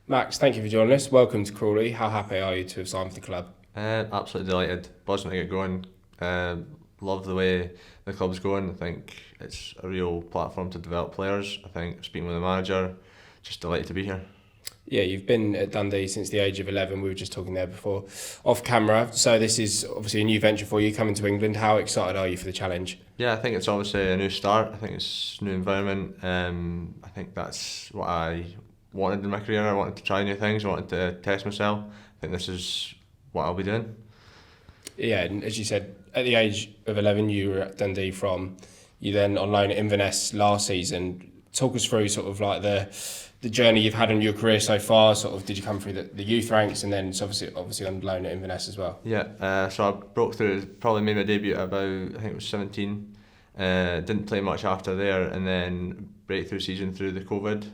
Max, thank you for joining us. Welcome to Crawley. How happy are you to have signed for the club? Absolutely delighted. Buzzing to get going. Love the way the club's going. I think it's a real platform to develop players. I think speaking with the manager, just delighted to be here. Yeah, you've been at Dundee since the age of 11. We were just talking there before, off camera. So this is obviously a new venture for you, coming to England. How excited are you for the challenge? Yeah, I think it's obviously a new start. I think it's a new environment. I think that's what I wanted in my career. I wanted to try new things. I wanted to test myself. I think this is what I'll be doing. Yeah, and as you said, at the age of 11, you were at Dundee from. You then on loan at Inverness last season. Talk us through sort of like the journey you've had in your career so far. Sort of, did you come through the youth ranks and then it's obviously on loan at Inverness as well? Yeah, so I broke through, probably made my debut at about, I think it was 17. Didn't play much after there, and then breakthrough season through the COVID.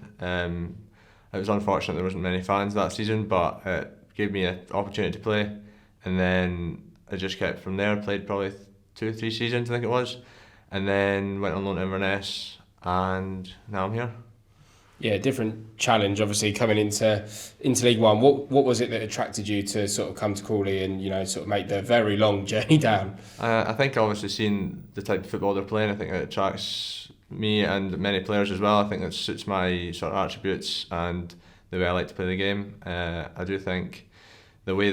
It was unfortunate there wasn't many fans that season, but it gave me an opportunity to play, and then I just kept from there. Played probably 2 or 3 seasons, I think it was, and then went on loan to Inverness, and now I'm here. Yeah, different challenge obviously coming into League One. What was it that attracted you to sort of come to Crawley and sort of make the very long journey down? I think obviously seeing the type of football they're playing, I think it attracts me and many players as well. I think it suits my sort of attributes and the way I like to play the game. I do think the way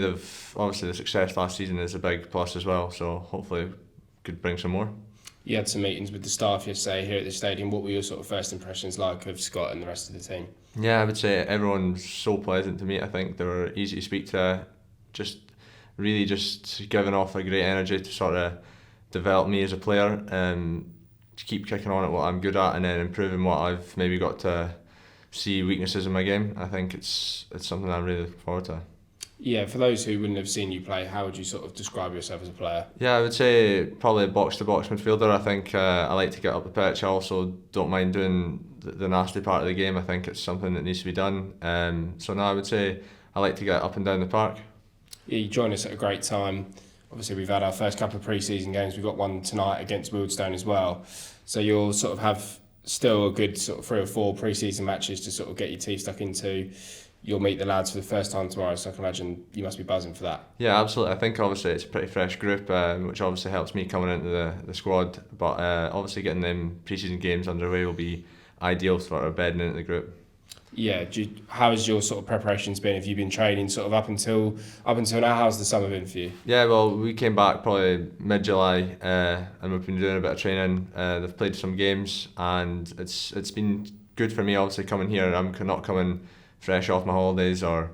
obviously the success last season is a big plus as well. So hopefully could bring some more. You had some meetings with the staff yesterday here at the stadium. What were your sort of first impressions like of Scott and the rest of the team? Yeah, I would say everyone's so pleasant to meet. I think they were easy to speak to, just really just giving off a great energy to sort of develop me as a player, to keep kicking on at what I'm good at and then improving what I've maybe got to see weaknesses in my game. I think it's something I'm really looking forward to. Yeah, for those who wouldn't have seen you play, how would you sort of describe yourself as a player? Yeah, I would say probably a box-to-box midfielder. I think I like to get up the pitch. I also don't mind doing the nasty part of the game. I think it's something that needs to be done. So now I would say I like to get up and down the park. Yeah, you joined us at a great time. Obviously, we've had our first couple of pre-season games. We've got one tonight against Wildstone as well. So you'll sort of have still a good sort of 3 or 4 pre-season matches to sort of get your teeth stuck into. You'll meet the lads for the first time tomorrow, so I can imagine you must be buzzing for that. Yeah, absolutely. I think obviously it's a pretty fresh group, which obviously helps me coming into the squad. But obviously getting them pre-season games underway will be ideal for bedding into the group. Yeah, how has your sort of preparations been? Have you been training sort of up until now? How's the summer been for you? Yeah, well, we came back probably mid-July, and we've been doing a bit of training. They've played some games, and it's been good for me. Obviously coming here, I'm not coming fresh off my holidays, I'm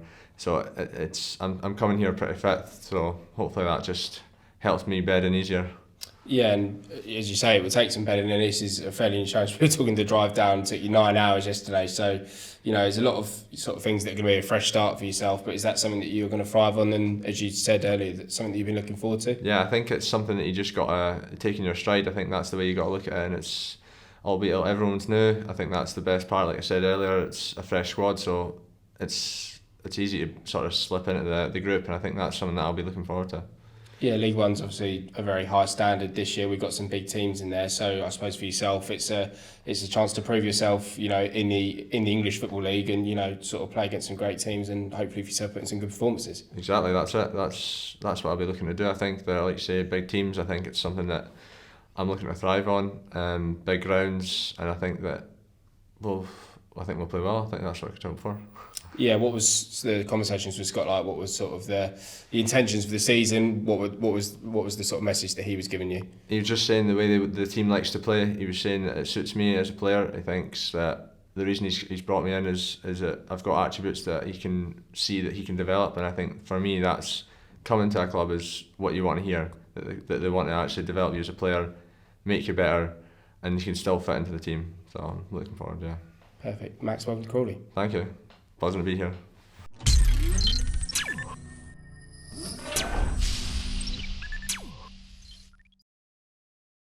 coming here pretty fit. So hopefully that just helps me bed in easier. Yeah, and as you say, it would take some bedding, and this is a fairly new challenge. We were talking the drive down, it took you 9 hours yesterday, so there's a lot of sort of things that are going to be a fresh start for yourself, but is that something that you're going to thrive on, and as you said earlier, that's something that you've been looking forward to? Yeah, I think it's something that you just got to take in your stride. I think that's the way you got to look at it, and it's, albeit everyone's new, I think that's the best part. Like I said earlier, it's a fresh squad, so it's easy to sort of slip into the group, and I think that's something that I'll be looking forward to. Yeah, League One's obviously a very high standard this year. We've got some big teams in there, so I suppose for yourself, it's a chance to prove yourself, in the English Football League, and sort of play against some great teams, and hopefully for yourself put in some good performances. Exactly, that's it. That's what I'll be looking to do. I think they're, like you say, big teams. I think it's something that I'm looking to thrive on. Big grounds, and I think that we'll play well. I think that's what I could hope for. Yeah, what was the conversations with Scott like? What was sort of the intentions for the season? What was the sort of message that he was giving you? He was just saying the way the team likes to play. He was saying that it suits me as a player. He thinks that the reason he's brought me in is that I've got attributes that he can see that he can develop, and I think for me that's coming to a club is what you want to hear, that they want to actually develop you as a player, make you better, and you can still fit into the team. So I'm looking forward, yeah. Perfect. Max, welcome to Crawley. Thank you. Buzzing to be here.